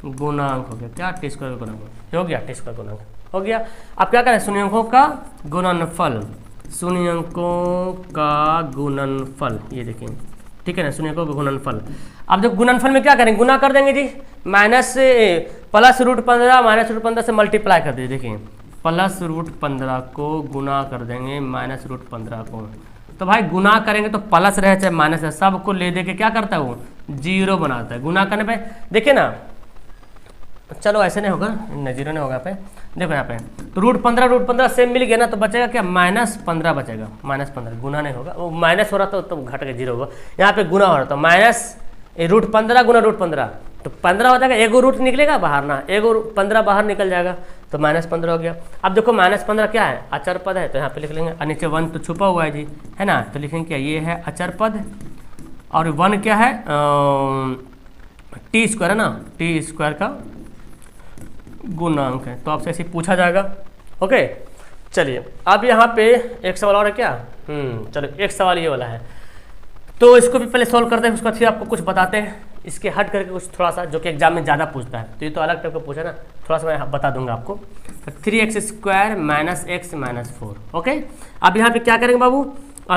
Speaker 1: गुणांक हो गया। क्या? टी स्क्वायर का गुणांक हो गया, टी स्क्वायर गुणांक हो गया। अब क्या करें? शून्यकों का गुणनफल, शून्यकों का गुणनफल, ये देखें। ठीक है ना, शून्यकों का गुणनफल। अब जब गुणनफल में क्या करेंगे? गुना कर देंगे जी, minus plus root 15 minus root 15 से मल्टीप्लाई कर दीजिए। देखिए प्लस रूट 15 को गुना कर देंगे माइनस रूट 15 को। तो भाई गुना करेंगे तो प्लस रहे चाहे माइनस है, सबको ले दे के क्या करता है वो? 0 बनाता है। गुना करने पे देखिए ना, चलो ऐसे नहीं होगा, नहीं 0 नहीं होगा यहाँ पे। देखो यहाँ पे तो रूट 15 सेम मिल गया ना, तो बचेगा क्या? माइनस 15 बचेगा, माइनस 15। गुना नहीं होगा, वो माइनस हो रहा था तो घट के 0 होगा। यहाँ पे गुना हो रहा था, माइनस रूट 15 गुना रूट 15, तो 15 हो जाएगा। एगो रूट निकलेगा बाहर ना, एगो 15 बाहर निकल जाएगा, तो माइनस 15 हो गया। अब देखो माइनस 15 क्या है? अचर पद है, तो यहाँ पे लिख लेंगे। और नीचे 1 तो छुपा हुआ है जी, है ना, तो लिखेंगे क्या? ये है अचर पद। और 1 क्या है? टी स्क्वायर है ना, टी स्क्वायर का गुणांक है। तो आपसे ऐसे पूछा जाएगा। ओके, चलिए अब यहाँ पे एक सवाल और है क्या? चलो एक सवाल ये वाला है, तो इसको भी पहले सॉल्व करते हैं, उसके बाद फिर आपको कुछ बताते हैं इसके हट करके कुछ थोड़ा सा, जो कि एग्जाम में ज़्यादा पूछता है। तो ये तो अलग टाइप का पूछा ना, थोड़ा सा मैं बता दूंगा आपको। तो 3x square minus x minus 4। Okay, अब यहाँ पे क्या करेंगे बाबू?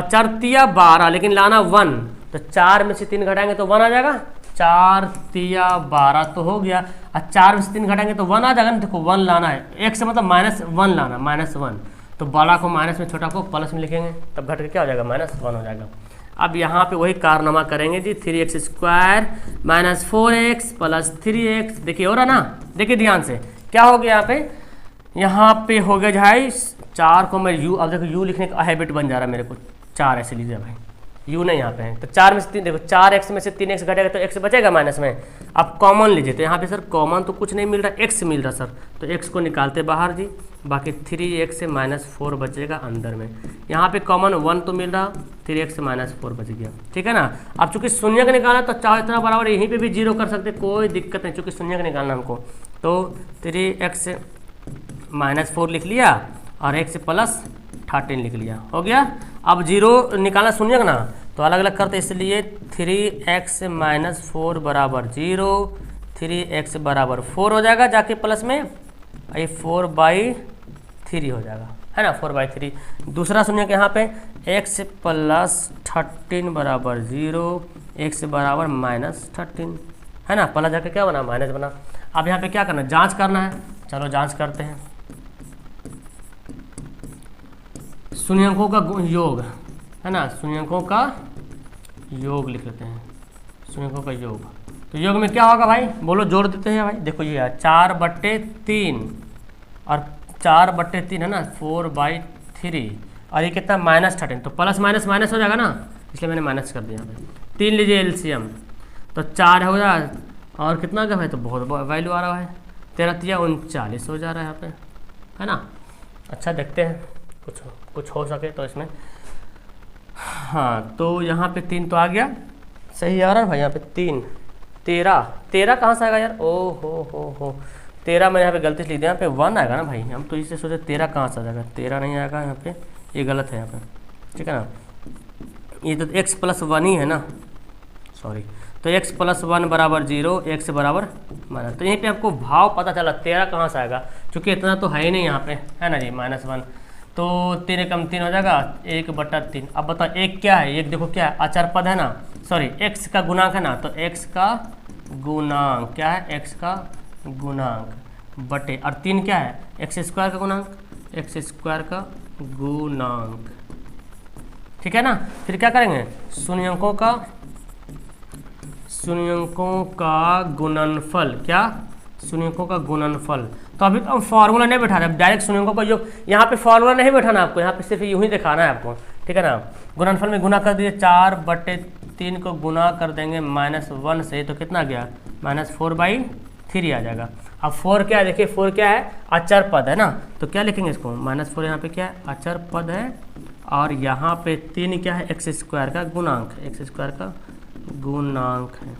Speaker 1: चार तिया 12, लेकिन लाना 1, तो 4 में से 3 घटाएंगे तो 1 आ जाएगा। 4 तिया 12 तो हो गया, और 4 में से 3 घटाएंगे तो 1 आ जाएगा ना। देखो 1 लाना है, x से मतलब माइनस 1 लाना, माइनस 1। तो बड़ा को माइनस में, छोटा को प्लस में लिखेंगे, तब घट के क्या हो जाएगा? माइनस 1 हो जाएगा। अब यहाँ पे वही कारनामा करेंगे जी, 3x square minus 4x plus 3x। देखिए हो रहा ना, देखिए ध्यान से क्या हो गया यहाँ पे हो गया भाई 4 को मैं u, अब देखो u लिखने का हैबिट बन जा रहा है मेरे को, 4 ऐसे लीजिए भाई, u नहीं यहाँ पे है। तो 4 में से 3, देखो 4x में से 3x घटेगा तो x बचेगा माइनस में। अब कॉमन लीजिए, तो यहाँ पे सर कॉमन तो कुछ नहीं मिल रहा, x मिल रहा सर, तो x को निकालते बाहर जी, बाकी 3x से माइनस 4 बचेगा अंदर में। यहाँ पे कॉमन 1 तो मिल रहा, 3x से माइनस 4 बच गया। ठीक है ना। अब चूंकि शून्य का निकालना तो चाहे इतना बराबर यहीं पे भी 0 कर सकते, कोई दिक्कत नहीं, चूंकि शून्य का निकालना हमको। तो 3x से माइनस 4 लिख लिया और x से प्लस 13 लिख लिया, हो गया। अब 0 निकालना शून्य का ना, तो अलग अलग करते, इसलिए 3x माइनस 4 बराबर 0, 3x बराबर 4 हो जाएगा जाके प्लस में, ये 4/3 हो जाएगा, है ना, 4/3। दूसरा शून्य यहाँ पे x प्लस 13 बराबर 0, x बराबर माइनस 13, है ना, प्लस जाके क्या बना? माइनस बना। अब यहाँ पे क्या करना है? जांच करना है। चलो जांच करते हैं। शून्यकों का योग, है ना, शून्यकों का योग लिख लेते हैं, शून्यकों का योग। तो योग में क्या होगा भाई? बोलो, जोड़ देते हैं भाई। देखो ये 4/3 और 4/3 है ना, 4/3, और ये कितना -13, तो प्लस माइनस माइनस हो जाएगा ना, इसलिए मैंने माइनस कर दिया यहाँ पे। 3 लीजिए एलसीएम, तो 4 हो जाए और कितना का भाई, तो बहुत वैल्यू आ रहा है, 13 39 हो जा रहा है यहाँ पे, है ना। अच्छा देखते हैं कुछ हो सके तो इसमें। हाँ तो यहाँ पे 3 तो आ गया, सही आ रहा है भाई। यहाँ पे 3 13 कहाँ से आएगा यार, ओ हो 13 मैंने यहाँ पे गलती से लिख दिया, यहाँ पे 1 आएगा ना भाई। हम तो इससे सोचे 13 कहाँ से आ जाएगा, 13 नहीं आएगा यहाँ पे, ये गलत है यहाँ पे, ठीक है ना। ये तो x + 1 ही है ना, सॉरी, तो x + 1 = 0, x बराबर माइनस। तो यहीं पे आपको भाव पता चला 13 कहाँ से आएगा, क्योंकि इतना तो है ही नहीं यहाँ पे, है ना जी, -1। तो 3 कम 3 हो जाएगा 1/3। अब बताओ एक क्या है, एक देखो क्या है, अचर पद है ना, सॉरी x का गुणांक है ना, तो x का गुणांक क्या है, x का गुणांक बटे, और 3 क्या है, x² का गुणांक, x² का गुणांक, ठीक है ना। फिर क्या करेंगे, शून्यंकों का गुणनफल, क्या, शून्यंकों का गुणनफल। तो अभी तो हम फॉर्मूला नहीं बैठा रहे, डायरेक्ट शून्यंकों का योग, यहाँ पे फॉर्मूला नहीं बैठाना आपको, यहाँ पे सिर्फ यूं ही दिखाना है आपको, ठीक है ना। गुणनफल में गुना कर दीजिए, 4/3 को गुना कर देंगे -1 से, तो कितना गया, -4/3 आ जाएगा। अब 4 क्या है, देखिए 4 क्या है, अचर पद है ना, तो क्या लिखेंगे इसको, -4 यहाँ पे क्या है, अचर पद है, और यहाँ पे 3 क्या है, x² का गुणांक, x² का गुणांक है।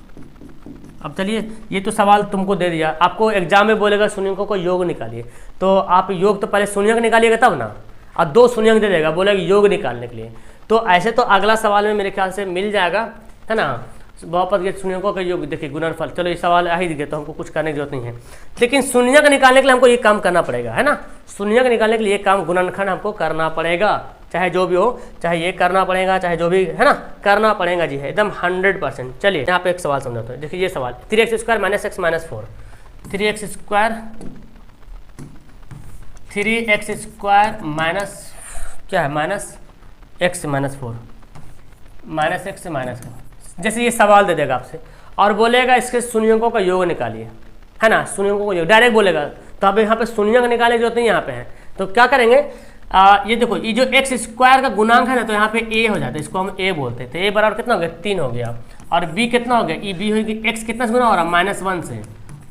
Speaker 1: अब चलिए, ये तो सवाल तुमको दे दिया, आपको एग्जाम में बोलेगा शून्यंकों का योग निकालिए, तो आप योग तो पहले शून्यंक निकालिएगा तब ना, और 2 शून्यंक दे देगा, बोलेगा योग निकालने के लिए। तो ऐसे तो अगला सवाल में मेरे ख्याल से मिल जाएगा, है ना, बहुपद के शून्यंकों का योग, देखिए गुणनफल। चलो ये सवाल आ ही दिखे तो हमको कुछ करने की जरूरत नहीं है, लेकिन शून्यंक निकालने के लिए हमको ये काम करना पड़ेगा, है ना। शून्यंक निकालने के लिए ये काम गुणनखंड हमको करना पड़ेगा, चाहे जो भी हो, चाहे ये करना पड़ेगा, चाहे जो भी, है ना, करना पड़ेगा जी, है एकदम 100%। चलिए यहाँ पे एक सवाल समझाता हूँ, देखिए ये सवाल, 3x² - x - 4, 3x² माइनस क्या है, -x - 4, -x - 4, जैसे ये सवाल दे देगा आपसे और बोलेगा इसके शून्यंकों का योग निकालिए, है ना, शून्यंकों का योग डायरेक्ट बोलेगा, तो अब यहाँ पे शून्यंक निकालने की जरूरत नहीं यहाँ पे है। तो क्या करेंगे, ये देखो, ये जो x² का गुणांक है ना, तो यहाँ पे a हो जाता है, इसको हम a बोलते हैं, तो a बराबर कितना हो गया, 3 हो गया, और b कितना हो गया, ये b होगी, x कितना से गुना हो रहा है, -1 से,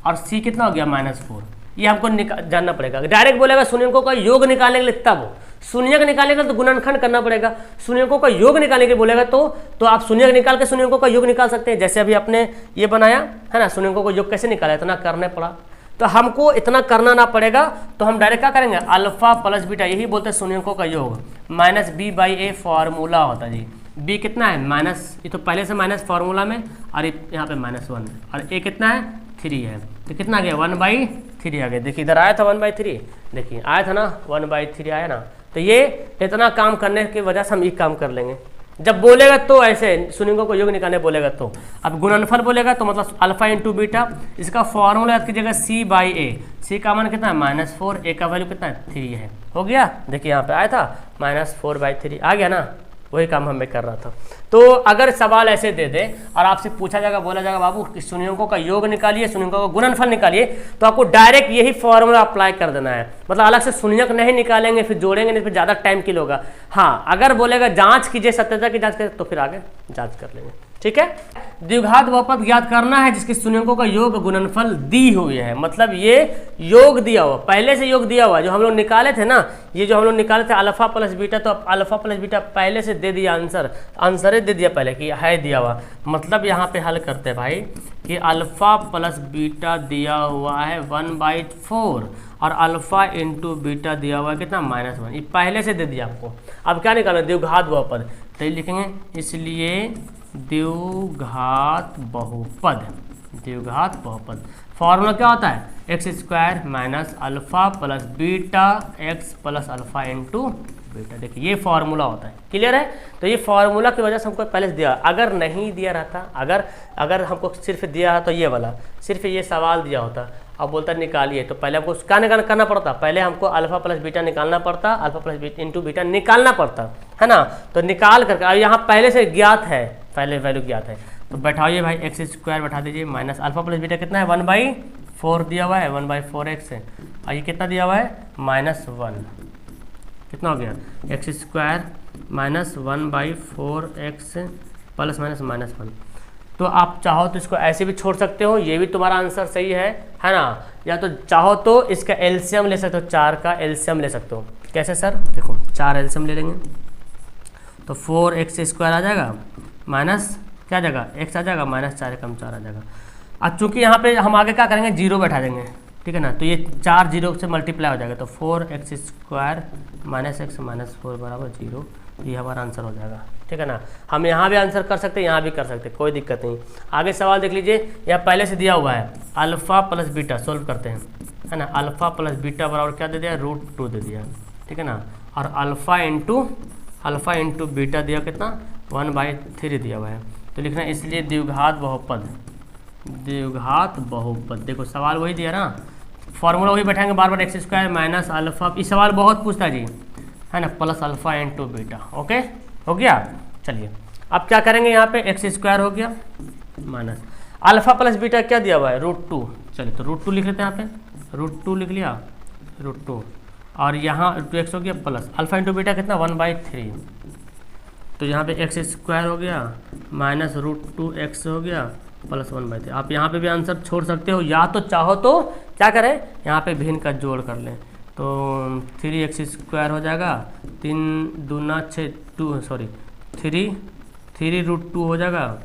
Speaker 1: और c कितना हो गया, -4। ये हमको जानना पड़ेगा। डायरेक्ट बोलेगा शून्यंकों का योग निकालने के लिए, तब शून्यंक निकालेगा तो गुणनखंड करना पड़ेगा, शून्यंकों का योग निकालने के लिए बोलेगा तो आप शून्यंक निकाल के शून्यंकों का योग निकाल सकते हैं, जैसे अभी आपने ये बनाया है ना, शून्यंकों का योग कैसे निकाला, इतना करने पड़ा, तो हमको इतना करना ना पड़ेगा, तो हम डायरेक्ट क्या करेंगे, अल्फा प्लस बीटा, यही बोलते हैं शून्यंकों का योग, -b/a फॉर्मूला होता है जी। b कितना है, माइनस, ये तो पहले से माइनस फॉर्मूला में, और यहाँ पे -1, और a कितना है, 3 है, तो कितना गया, 1/3 आ गया। देखिए इधर आया था 1/3, देखिए आया था ना, 1/3 आया ना, तो ये इतना काम करने की वजह से हम ये काम कर लेंगे। जब बोलेगा तो ऐसे शून्यंकों को योग निकालने बोलेगा तो, अब गुणनफल बोलेगा तो मतलब अल्फा इंटू बीटा, इसका फॉर्मूला याद कीजिएगा c/a, c का मान कितना है, -4, a का वैल्यू कितना है, 3 है, हो गया। देखिए यहाँ पे आया था -4/3 आ गया ना, वही काम हमें कर रहा था। तो अगर सवाल ऐसे दे दे और आपसे पूछा जाएगा, बोला जाएगा बाबू शून्यंकों का योग निकालिए, शून्यंकों का गुणनफल निकालिए, तो आपको डायरेक्ट यही फॉर्मूला अप्लाई कर देना है, मतलब अलग से शून्यंक नहीं निकालेंगे, फिर जोड़ेंगे नहीं, फिर ज़्यादा टाइम किल होगा। हाँ, अगर बोलेगा जांच कीजिए, सत्यता की जांच करें, तो फिर आगे जांच कर लेंगे, ठीक है। द्विघात बहुपद ज्ञात करना है जिसके शून्यंकों का योग गुणनफल दी हुई है, मतलब ये योग दिया हुआ, पहले से योग दिया हुआ, जो हम लोग निकाले थे ना, ये जो हम लोग निकाले थे अल्फा प्लस बीटा, तो अल्फा प्लस बीटा पहले से दे दिया, आंसर दे दिया पहले कि है दिया हुआ, मतलब यहाँ पे हल करते हैं भाई कि अल्फा प्लस बीटा दिया हुआ है 1/4, और अल्फा इंटू बीटा दिया हुआ है कितना, -1, ये पहले से दे दिया आपको। अब क्या निकालना, द्विघात बहुपद, तो लिखेंगे इसलिए द्विघात बहुपद, द्विघात बहुपद फॉर्मूला क्या होता है, x² minus alpha plus beta x plus alpha into beta. देखिए ये फॉर्मूला होता है, क्लियर है। तो ये फॉर्मूला की वजह से हमको पहले से दिया, अगर नहीं दिया रहता, अगर हमको सिर्फ दिया है तो ये वाला सिर्फ ये सवाल दिया होता, अब बोलता निकालिए, तो पहले हमको क्या करना पड़ता, पहले हमको अल्फा प्लस बीटा निकालना पड़ता, अल्फा प्लस इंटू बीटा निकालना पड़ता, है ना। तो निकाल करके अब यहाँ पहले से ज्ञात है, पहले वैल्यू ज्ञात है, तो बैठाइए भाई x² बैठा दीजिए, माइनस अल्फा प्लस बीटा कितना है, 1/4 दिया हुआ है, 1/4x है, और ये कितना दिया हुआ है, -1, कितना हो गया x square minus 1/4x plus minus -1। तो आप चाहो तो इसको ऐसे भी छोड़ सकते हो, ये भी तुम्हारा आंसर सही है ना। या तो चाहो तो इसका एलसीएम ले सकते हो, 4 का एलसीएम ले सकते हो। कैसे सर? देखो 4 एलसीएम ले लेंगे तो 4x² आ जाएगा माइनस क्या आ जाएगा x आ जाएगा माइनस 4 कम 4 आ जाएगा। अब चूंकि यहाँ पे हम आगे क्या करेंगे, जीरो बैठा देंगे, ठीक है ना। तो ये 4 जीरो से मल्टीप्लाई हो जाएगा तो 4x² माइनस x माइनस 4 बराबर 0। ये हमारा आंसर हो जाएगा, ठीक है ना। हम यहाँ भी आंसर कर सकते हैं, यहाँ भी कर सकते हैं, कोई दिक्कत नहीं। आगे सवाल देख लीजिए, यहाँ पहले से दिया हुआ है अल्फ़ा प्लस बीटा, सोल्व करते हैं, है ना। अल्फ़ा प्लस बीटा बराबर क्या दे दिया, √2 दे दिया, ठीक है ना। और अल्फ़ा इंटू बीटा दिया कितना, 1/3 दिया हुआ है। तो लिखना है इसलिए द्विघात बहुपद। देखो सवाल वही दिया ना, फॉर्मूला वही बैठाएंगे बार बार, x² माइनस अल्फ़ा। ये सवाल बहुत पूछता है जी, है ना, plus alpha into beta. Okay, हो गया। चलिए अब क्या करेंगे, यहाँ पे x² हो गया माइनस अल्फ़ा प्लस बीटा क्या दिया हुआ है, √2। चलिए तो √2 लिख लेते हैं, यहाँ पे √2 लिख लिया, √2 और यहाँ 2x हो गया प्लस अल्फ़ा इंटू बीटा कितना 1/3। तो यहाँ पे x² हो गया माइनस √2x हो गया प्लस 1/3। आप यहाँ पे भी आंसर छोड़ सकते हो, या तो चाहो तो क्या करें, यहाँ पे भिन्न का जोड़ कर लें तो 3x² हो जाएगा, 3 दूना 6 2 सॉरी 3 √2 हो जाएगा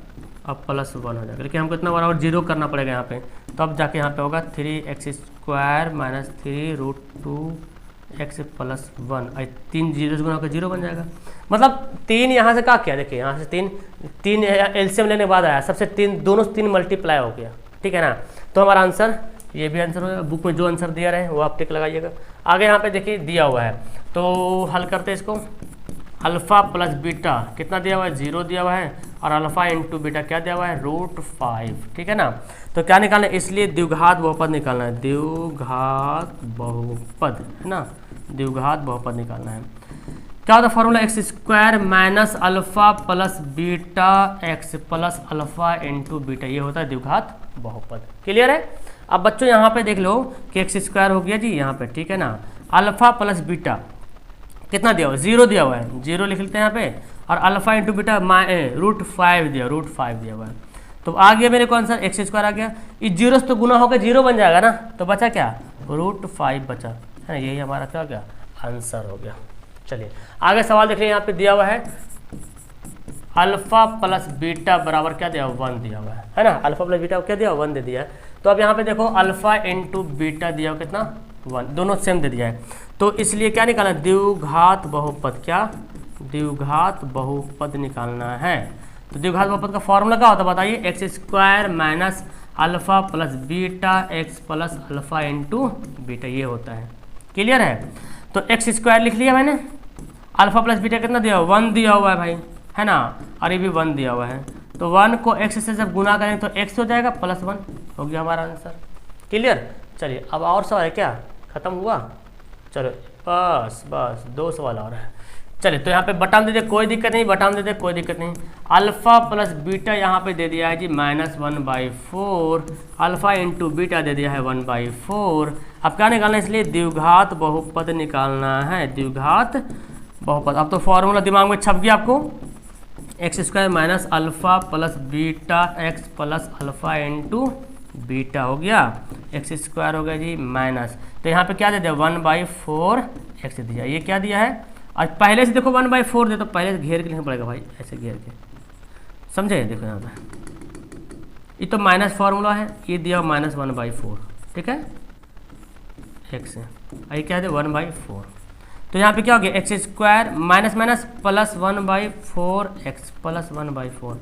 Speaker 1: अब प्लस 1 हो जाएगा। लेकिन हमको इतना बराबर 0 करना पड़ेगा यहाँ पे, तब जाके यहाँ पे होगा 3x² minus 3 √2x plus 1। 3 zero से गुना होकर 0 बन जाएगा। मतलब 3 यहाँ से क्या किया, देखिए यहाँ से 3 एलसीएम लेने के बाद आया, सबसे 3 दोनों से 3 मल्टीप्लाई हो गया, ठीक है ना। तो हमारा आंसर ये भी आंसर होगा। बुक में जो आंसर दिया रहे वो आप टिक लगाइएगा। आगे यहाँ पे देखिए दिया हुआ है, तो हल करते हैं इसको। अल्फ़ा प्लस बीटा कितना दिया हुआ है, 0 दिया हुआ है, और अल्फ़ा इंटू बीटा क्या दिया हुआ है, √5, ठीक है ना। तो क्या निकालना है, इसलिए द्विघात बहुपद निकालना है, द्विघात बहुपद, है ना, द्विघात बहुपद निकालना है। क्या होता है formula, x² minus alpha plus beta x plus alpha into beta, ये होता है द्विघात बहुपद। क्लियर है। अब बच्चों यहाँ पे देख लो कि x² हो गया जी यहाँ पे, ठीक है ना। अल्फ़ा प्लस बीटा कितना दिया हुआ है, 0 दिया हुआ है, 0 लिख लेते हैं यहाँ पे। और अल्फ़ा इंटू बीटा √5 दिया हुआ है। तो आ गया मेरे को आंसर, x² आ गया। इस 0 से तो गुना होकर 0 बन जाएगा ना, तो बचा क्या, √5 बचा, है ना। यही हमारा क्या हो गया, आंसर हो गया। चलिए आगे सवाल देख लीजिए, यहाँ पे दिया हुआ है अल्फ़ा प्लस बीटा बराबर क्या दिया, 1 दिया हुआ है ना। अल्फ़ा प्लस बीटा क्या दिया, 1 दे दिया है। तो अब यहाँ पे देखो अल्फ़ा इंटू बीटा दिया कितना, 1, दोनों सेम दे दिया है। तो इसलिए क्या निकालना है, द्विघात बहुपद। क्या, द्विघात बहुपद निकालना है। तो द्विघात बहुपद का फॉर्मूला क्या होता है बताइए, x² minus alpha plus beta x plus alpha into beta, ये होता है। क्लियर है। तो x² लिख लिया मैंने, अल्फ़ा प्लस बीटा कितना दिया हुआ, 1 दिया हुआ है भाई, है ना, और ये भी 1 दिया हुआ है। तो 1 को x से जब गुना करेंगे तो x हो जाएगा प्लस 1, हो गया हमारा आंसर। क्लियर। चलिए अब और सवाल है क्या, खत्म हुआ। चलो बस 2 सवाल और है। चलिए तो यहाँ पे बटाम दे दे, कोई दिक्कत नहीं, बटाम दे दे, कोई दिक्कत नहीं। अल्फ़ा प्लस बीटा यहाँ पे दे दिया है जी -1/4, अल्फ़ा इंटू बीटा दे दिया है 1/4। अब क्या निकालना है, इसलिए द्विघात बहुपद निकालना है, द्विघात बहुपद। अब तो फॉर्मूला दिमाग में छप गया आपको, x² minus alpha plus beta x plus alpha into beta हो गया, x² हो गया जी माइनस। तो यहाँ पे क्या दे दिया, 1/4x दिया, ये क्या दिया है। और पहले से देखो 1/4 दे, तो पहले से घेर के लिखना पड़ेगा भाई, ऐसे घेर के, समझे। देखो यहाँ पे ये तो माइनस फार्मूला है, ये दिया -1/4, ठीक है, x से, ये क्या है 1/4। तो यहाँ पे क्या हो गया, x² minus minus plus 1/4x plus 1/4।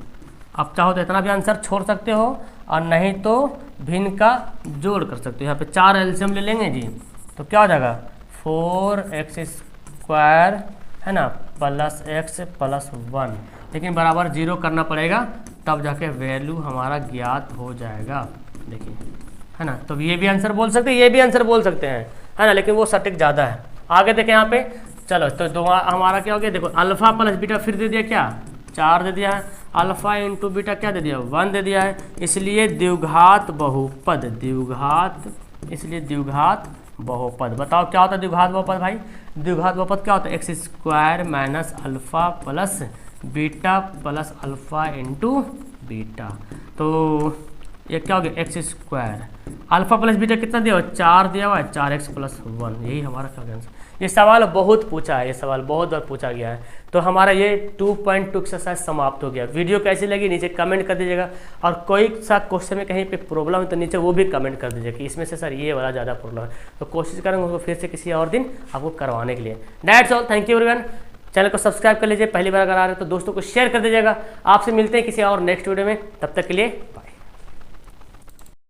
Speaker 1: अब चाहो तो इतना भी आंसर छोड़ सकते हो, और नहीं तो भिन्न का जोड़ कर सकते हो। यहाँ पे 4 एलसीएम ले लेंगे जी, तो क्या हो जाएगा 4x², है ना, प्लस x प्लस 1। लेकिन बराबर 0 करना पड़ेगा, तब जाके वैल्यू हमारा ज्ञात हो जाएगा। देखिए, है ना। तो ये भी आंसर बोल सकते हैं, ये भी आंसर बोल सकते हैं, है ना, लेकिन वो सटीक ज़्यादा है। आगे देखें यहाँ पे, चलो तो हमारा क्या हो गया, देखो अल्फ़ा प्लस बीटा फिर दे दिया क्या, 4 दे दिया है, अल्फ़ा इंटू बीटा क्या दे दिया, 1 दे दिया है। इसलिए द्विघात बहुपद, द्विघात, इसलिए द्विघात बहुपद। बताओ क्या होता है द्विघात बहुपद भाई? द्विघात बहुपद क्या होता है? X square minus alpha plus beta plus alpha into beta. तो ये क्या हो गया? X square alpha plus beta कितना दिया हुआ? 4 दिया हुआ है, 4x प्लस 1। यही हमारा क्या आंसर। ये सवाल बहुत पूछा है, ये सवाल बहुत बार पूछा गया है। तो हमारा ये 2.2 एक्सरसाइज समाप्त हो गया। वीडियो कैसी लगी नीचे कमेंट कर दीजिएगा, और कोई सा क्वेश्चन में कहीं पे प्रॉब्लम है तो नीचे वो भी कमेंट कर दीजिएगा कि इसमें से सर ये वाला ज़्यादा प्रॉब्लम है। तो कोशिश करेंगे उसको फिर से किसी और दिन आपको करवाने के लिए। That's all, thank you everyone. Channel को सब्सक्राइब कर लीजिए, पहली बार अगर आ रहे हो तो दोस्तों को शेयर कर दीजिएगा। आपसे मिलते हैं किसी और नेक्स्ट वीडियो में, तब तक के लिए